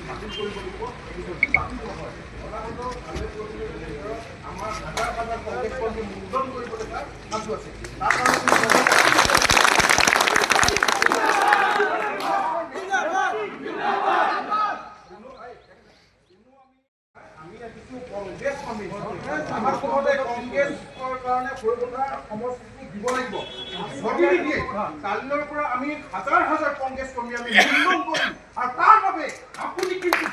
বাতিল কৰিব লাগিব বাতিল নহয় অনাগত ভালে আমাৰ হাজাৰ হাজাৰ কংগ্ৰেছ কৰ্মী মুদ্ৰণ কৰিবলগীয়া সাজু আছে তাৰ আমি ৰাখিছো কংগ্ৰেছ কৰ্মী আমাৰ সমাজে কংগ্ৰেছৰ কাৰণে পৰিৱৰ্তনৰ সমষ্টিটো দিব লাগিব যদি নিদিয়ে কালিৰ পৰা আমি হাজাৰ হাজাৰ কংগ্ৰেছ কৰ্মী আমি নিৰ্মূল কৰিম আৰু তাৰ বাবে আপুনি কিন্তু